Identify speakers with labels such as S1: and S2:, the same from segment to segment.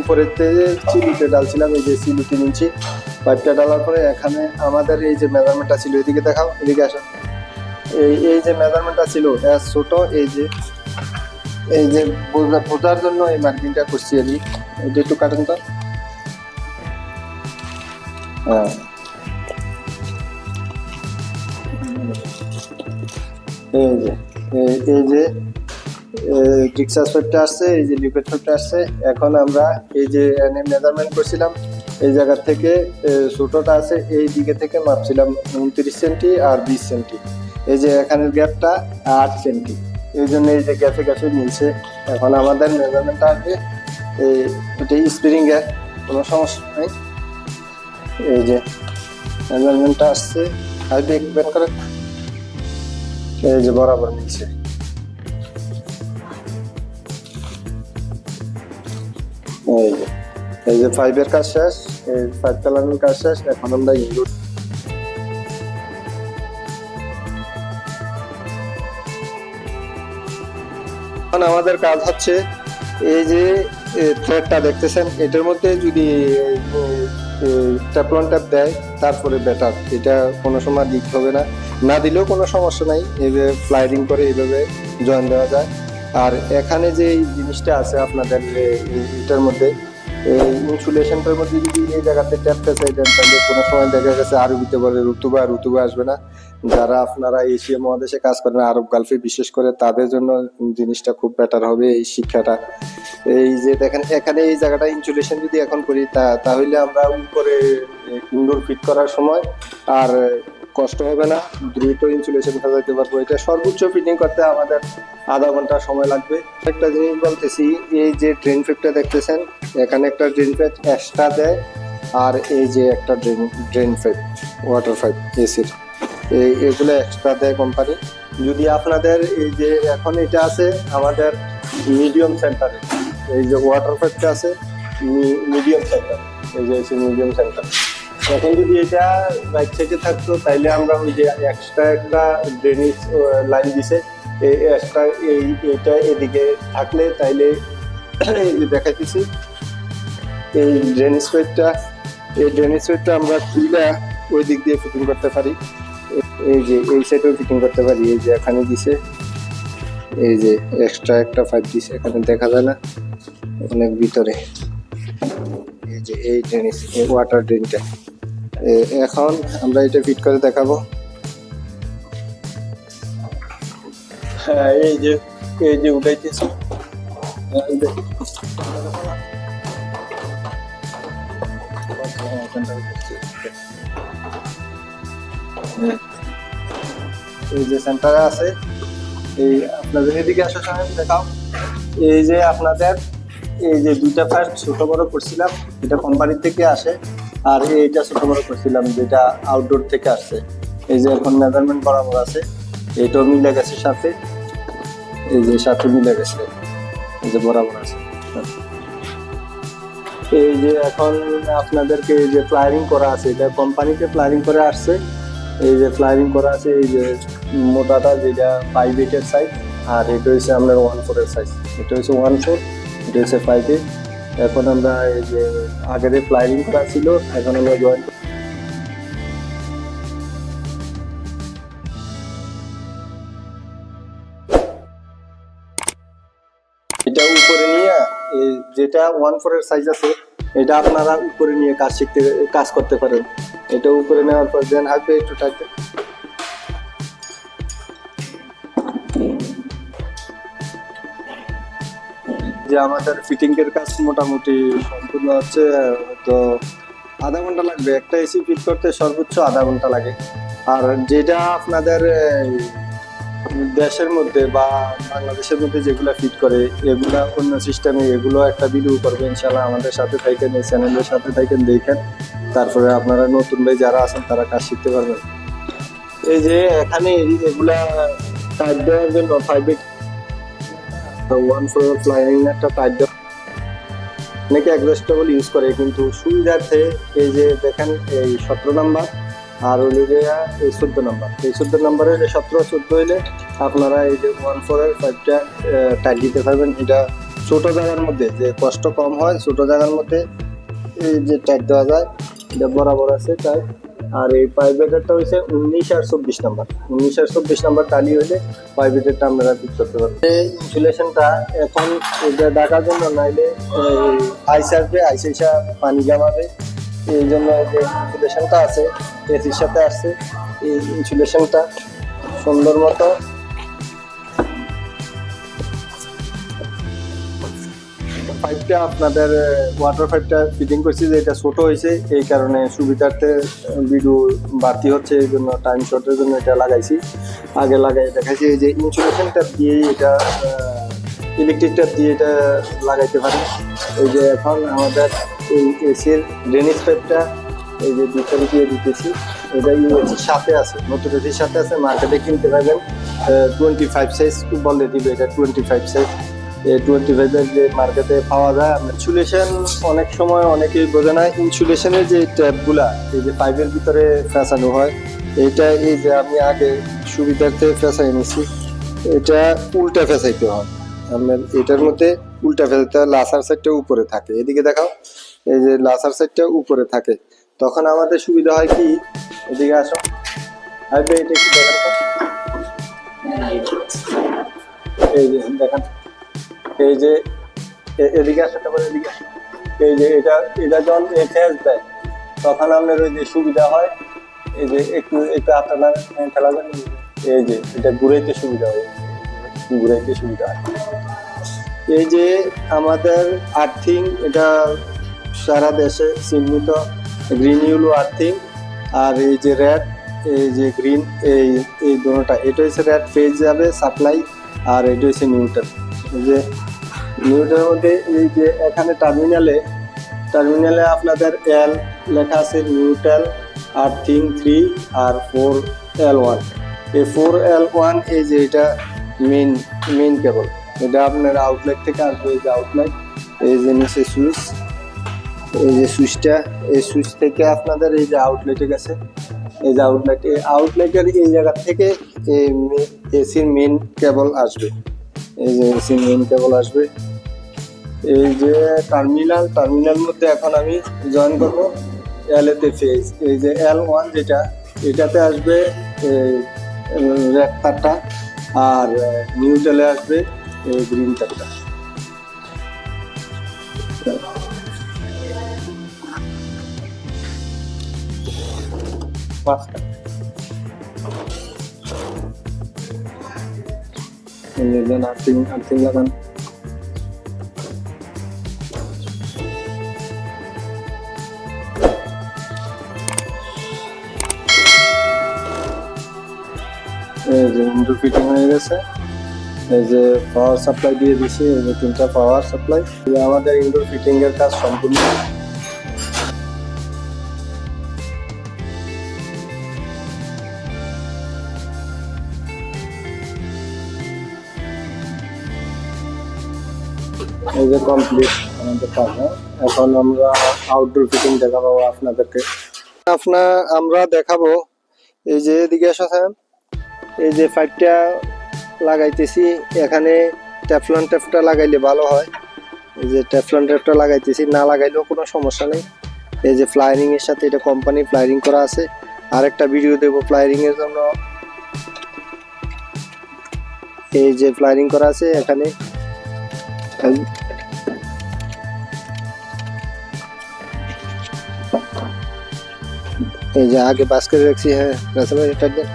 S1: উপরেতে চিলুতে ডালছিলাম, এই যে চিলু 3 ইঞ্চি পাইপটা ডালার পরে এখানে আমাদের এই যে মেজারমেন্টটা ছিল, এদিকে দেখাও, এদিকে আসো। এই যে মেজারমেন্টটা ছিল ছোট, এই যে বোঝার জন্য এই মার্কিংটা করছি আমি। এটা একটু কাটেন তো। হ্যাঁ, এই যে এই যে ডিক্সাস পাইপটা আসছে, এই যে লিকুইড পাইপটা আসছে। এখন আমরা এই যে মেজারমেন্ট করছিলাম, এই জায়গা থেকে ছোটটা আছে, এই দিকে থেকে মাপছিলাম 29 সেন্টি আর 20 সেন্টি। এই যে এখানের গ্যাপটা 8 সেন্টি, এই জন্য এই যে গ্যাপে গ্যাপে মিলছে। এখন আমাদের মেজারমেন্টটা আসবে, এটা স্প্রিং এর, কোনো সমস্যা নেই। এই যে মেজারমেন্টটা আসছে, হাইবে বের করে, এই যে বরাবর মিলছে। এই যে ফাইভের কাজ শেষ, এই 5 চালানোর কাজ শেষ। এখন আমরা ইনক্লুড আমাদের কাজ হচ্ছে এই যে থ্রেডটা দেখতেছেন, এটার মধ্যে যদি টেফলন ট্যাপ দেয় তারপরে বেটার, এটা কোনো সময় লিক হবে না, না দিলেও কোনো সমস্যা নাই। এইভাবে ফ্লাইডিং করে এইভাবে জয়েন দেওয়া যায়। আর এখানে যে জিনিসটা আছে আপনাদের এটার মধ্যে, এই ইনসুলেশনটার মধ্যে যদি এই জায়গাতে ট্যাপ ফেসাই দেন, তাহলে কোনো সময় দেখা গেছে আরবিতে বলে রুতুবা আসবে না। যারা আপনারা এশিয়া মহাদেশে কাজ করেন, আরব গালফে বিশেষ করে, তাদের জন্য জিনিসটা খুব বেটার হবে এই শিক্ষাটা। এই যে দেখেন এখানে এই জায়গাটা ইনসুলেশন যদি এখন করি, তাহলে আমরা উপরে ইনডোর ফিট করার সময় আর কষ্ট হবে না, দ্রুত ইনসুলেশন সাজাইতে পারবো। এটা সর্বোচ্চ ফিটিং করতে আমাদের আধা ঘন্টা সময় লাগবে। একটা জিনিস বলতেছি, এই যে ড্রেন পাইপটা দেখতেছেন, এখানে একটা ড্রেন পাইপ এক্সট্রা দেয়, আর এই যে একটা ড্রেন পাইপ, ওয়াটার পাইপ এসির, এগুলো এক্সট্রা দেয় কোম্পানি। যদি আপনাদের এই যে এখন এটা আছে আমাদের মিডিয়াম সেন্টারে, এই যে ওয়াটার পাইপটা আছে মিডিয়াম সেন্টার, এই যে মিডিয়াম সেন্টার। এখন যদি এটা রাইট সাইডে থাকতো, তাইলে আমরা ওই যে এক্সট্রা একটা ড্রেনেজ লাইন দিছে, এই এক্সট্রা এইটা এদিকে থাকলে, তাইলে এই যে দেখাইতেছি এই ড্রেনেজ পাইপটা আমরা খুলে ওই দিক দিয়ে ফিটিং করতে পারি। এই যে এই সাইডেও ফিটিং করতে পারি। এই যে এখানে দিছে, এই যে এক্সট্রা একটা পাইপ দিছে, এখানে দেখা যায় না, অনেক ভিতরে। এই যে এই ড্রেনেজ, এই ওয়াটার ড্রেনটা। এখন আমরা এটা ফিট করে দেখাবো। হ্যাঁ, এই যে উঠাইতেছি, এই যে সেন্টারে আছে। এই আপনাদের এদিকে আসার সময় দেখাও, এই যে আপনাদের এই যে দুইটা ফার্স্ট ছোট বড় করছিলাম, এটা কোম্পানি থেকে আসে, আর এইটা ছোট বড় করছিলাম যেটা আউটডোর থেকে আসছে। এই যে এখন মেজারমেন্ট বরাবর আছে, এইটাও মিলে গেছে সাথে, এই যে সাথে মিলে গেছে, এই যে বরাবর আছে। এই যে এখন আপনাদেরকে এই যে ফ্লায়ারিং করা আছে, এটা কোম্পানিতে ফ্লায়ারিং করে আসছে। এই যে ফ্লায়ারিং করা আছে, এই যে মোটাটা যেটা 5/8 সাইজ, আর এটা হচ্ছে আপনার 1/4 সাইজ। এটা হচ্ছে 1/4, এটা হচ্ছে 5/8। এখন আমরা এই যে আগের ফ্লায়ারিং করা ছিল, এখন আমরা জয়েন, এটা উপরে নিয়ে যেটা 1/4 সাইজ আছে, এটা আপনারা উপরে নিয়ে কাজ করতে পারেন। এটা উপরে নেওয়ার পর দেন হাতে একটু টাইট, যে আমাদের ফিটিং এর কাজ মোটামুটি সম্পূর্ণ হচ্ছে। তো আধা ঘন্টা লাগবে, একটা এসি ফিট করতে সর্বোচ্চ আধা ঘন্টা লাগে। আর যেটা আপনাদের দেশের মধ্যে বা বাংলাদেশের মধ্যে যেগুলো ফিট করে, এগুলা অন্য সিস্টেমে, এগুলো একটা ভিডিও করবে ইনশাল্লাহ। আমাদের সাথে থাকেন, এই চ্যানেলের সাথে থাকেন, দেখেন, তারপরে আপনারা নতুন ভাই যারা আছেন তারা কাজ শিখতে পারবেন। এই যে এখানে এগুলা টাইট দেওয়ার জন্য 5/8 1/4 ফ্লাইং একটা টাইট দেওয়া, অনেকে অ্যাডজাস্টেবল ইউজ করে, কিন্তু সুবিধার্থে এই যে দেখেন এই 17 নাম্বার আর হইলে যে এই 14 নাম্বার, এই 14 নাম্বারের 17 14 হইলে আপনারা এই যে 1/4 পাইপটা টাইট দিতে পারবেন। এটা ছোট জায়গার মধ্যে যে কষ্ট কম হয়, ছোট জায়গার মধ্যে এই যে টাইট দেওয়া যায়, এটা বরাবর আছে টাইট। আর এই পাইপ বেটারটা হচ্ছে 19 আর 24 নাম্বার, 19 আর 24 নাম্বার টালি হইলে পাইপ বেটারটা আপনারা ফিট করতে পারবেন। এই ইনসুলেশনটা এখন এটা ঢাকার জন্য নাইলে আইস আসবে, আইস এসে পানি জমাবে, এই জন্য যে ইনসুলেশনটা আছে এসির সাথে আসছে, এই ইনসুলেশনটা সুন্দর মতো পাইপটা আপনাদের ওয়াটার পাইপটা ফিটিং করছি যে এটা ছোট হয়েছে, এই কারণে সুবিধার্থে ভিডিও বাড়তি হচ্ছে, এই জন্য টাইম শর্টের জন্য এটা লাগাইছি। আগে লাগাই দেখাইছি এই যে ইনসুলেশন ট্যাপ দিয়ে এটা ইলেকট্রিক ট্যাপ দিয়ে এটা লাগাইতে পারি। এই যে এখন আমাদের এই এসির ড্রেনেজ পাইপটা এই যে ভিতরে দিয়ে দিতেছি, এটা ইউএসির সাথে আছে, নতুন এসির সাথে আছে, মার্কেটে কিনতে পারবেন 25 সাইজ বলে দিবে, এটা 25 সাইজ। 25 যে মার্কেটে পাওয়া যায়। ইনসুলেশন অনেক সময় অনেকেই বোঝে না, ইনসুলেশনের যে ট্যাপগুলা এই যে পাইপের ভিতরে ফেঁসানো হয়, এটা এই যে আমি আগে সুবিধার্থে ফেঁসাই নিছি, এটা উল্টা ফেঁসাইতে হয়। আপনার এটার মধ্যে উল্টা ফেঁসাইতে হয়, লাসার সাইডটা উপরে থাকে, এদিকে দেখাও, এই যে লাসার সাইডটা উপরে থাকে, তখন আমাদের সুবিধা হয় কি, এদিকে আসো, হাইবে এটা একটু দেখান তো, এই যে দেখান, এই যে এদিকে আসতে পারে, এদিকে এই যে এটা যখন ফেস দেয় তখন আপনার ওই যে সুবিধা হয়, এই যে একটু একটু আপনার খেলা যায়, এই যে এটা ঘুরাইতে সুবিধা হয়, ঘুরাইতে সুবিধা হয়। এই যে আমাদের আর্থিং, এটা সারা দেশে চিহ্নিত গ্রিন ইউলো আর্থিং, আর এই যে রেড, এই যে গ্রিন, এই দুটোটা, এটা হচ্ছে রেড ফেজ যাবে সাপ্লাই, আর এটা হচ্ছে নিউট্রাল। এই যে নিউট্রালের মধ্যে এই যে এখানে টার্মিনালে আপনাদের এল লেখা আছে, নিউট্রাল আর্থিং 3 আর 4L1। এই 4L1 এই যে এটা মেইন কেবল, এটা আপনার আউটলেট থেকে আসবে, এই যে আউটলেট, এই যে নিচে সুইচ, এই যে সুইচটা, এই সুইচ থেকে আপনাদের এই যে আউটলেটে গেছে, এই যে আউটলেট, এই আউটলেটের এই জায়গা থেকে এই এসির মেইন কেবল আসবে, এই যে এসির মেইন কেবল আসবে। এই যে টার্মিনাল মধ্যে এখন আমি জয়েন করব এলএতে ফেজ, এই যে L1 যেটা, এটাতে আসবে রেড তারটা, আর নিউট্রালে আসবে এই গ্রিন তারটা। আর্থিং লাগান, এই যে ইনডোর ফিটিং হয়ে গেছে, এই যে পাওয়ার সাপ্লাই দিয়ে দিছি, এই যে 3টা পাওয়ার সাপ্লাই, আমাদের ইনডোর ফিটিং এর কাজ সম্পূর্ণ। এই যে কমপ্লিট আমাদের কাজ। এখন আমরা আউটডোর ফিটিং দেখাবো আপনাদেরকে, আমরা দেখাবো। এই যে এদিকে আসেন, এই যে পাইপটা লাগাইতেছি, এখানে টেফলন টেপটা লাগাইলে ভালো হয়, এই যে টেফলন টেপটা লাগাইতেছি, না লাগাইলেও কোনো সমস্যা নেই। এই যে ফ্লায়ারিং এর সাথে এটা কোম্পানি ফ্লায়ারিং করা আছে, আরেকটা ভিডিও দেবো ফ্লায়ারিং এর জন্য। এই যে ফ্লায়ারিং করা আছে এখানে, এই যে আগে বাস করে রাখছি। হ্যাঁ, এটা দেন।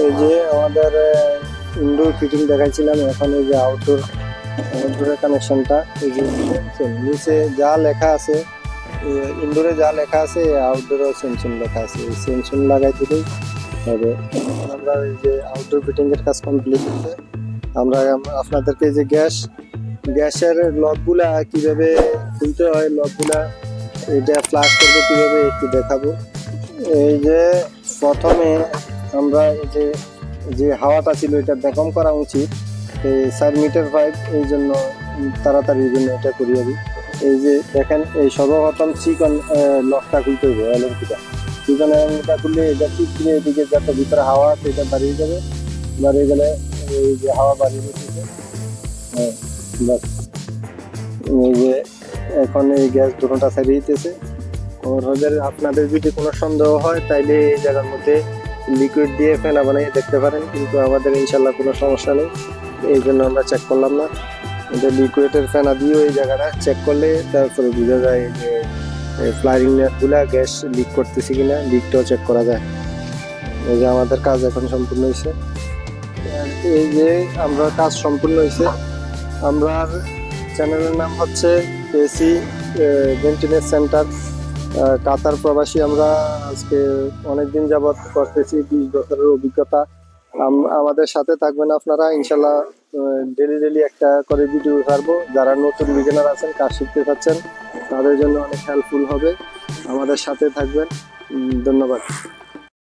S1: এই যে আমাদের ইনডোর ফিটিং দেখাইছিলাম, এখন এই যে আউটডোরের কানেকশনটা, এই যে নিচে যা লেখা আছে, ইনডোরে যা লেখা আছে আউটডোরেও সেমসুন লেখা আছে, এই সেমসুন লাগাই দিলেই হবে। আমরা এই যে আউটডোর ফিটিং এর কাজ কমপ্লিট হচ্ছে। আমরা আপনাদেরকে যে গ্যাসের লকগুলা কিভাবে খুলতে হয়, লকগুলা এটা ফ্লাশ করবো কিভাবে একটু দেখাবো। এই যে প্রথমে আমরা এই যে হাওয়াটা ছিল এটা বেকম করা উচিত, এই 4 মিটার পাইপ, এই জন্য তাড়াতাড়ির জন্য এটা করি আমি। এই যে দেখেন, এই সর্বপ্রথম চিকন লকটা খুলতে হবে এলএমপিটা। চিকন এলএমপিটা খুললে এটা ঠিক করে এদিকে যত ভিতরে হাওয়া আছে এটা বাড়িয়ে যাবে। বাড়িয়ে গেলে এই যে হাওয়া বাড়িয়ে দিতেছে, হ্যাঁ বাস। এই যে এখন এই গ্যাস দুটোটা ছাড়িয়ে দিতেছে। আপনাদের যদি কোনো সন্দেহ হয় তাইলে এই জায়গার মধ্যে লিকুইড দিয়ে ফেনা বানিয়ে দেখতে পারেন, কিন্তু আমাদের ইনশাল্লাহ কোনো সমস্যা নেই, এই জন্য আমরা চেক করলাম না। এটা লিকুইডের ফেনা দিয়েও এই জায়গাটা চেক করলে তারপরে বোঝা যায় যে ফ্লাইং নেটগুলা গ্যাস লিক করতেছে কিনা, লিকটাও চেক করা যায়। এই যে আমাদের কাজ এখন সম্পূর্ণ হয়েছে। আর এই যে আমরা কাজ সম্পূর্ণ হয়েছে। আমরা চ্যানেলের নাম হচ্ছে এসি মেনটেনেন্স সেন্টার কাতার প্রবাসী। আমরা আজকে অনেকদিন যাবৎ করতেছি, 20 বছরের অভিজ্ঞতা। আমাদের সাথে থাকবেন আপনারা ইনশাল্লাহ। ডেলি ডেলি একটা করে ভিডিও ছাড়বো। যারা নতুন বিগিনার আছেন, কাজ শিখতে চাচ্ছেন, তাদের জন্য অনেক হেল্পফুল হবে। আমাদের সাথে থাকবেন। ধন্যবাদ।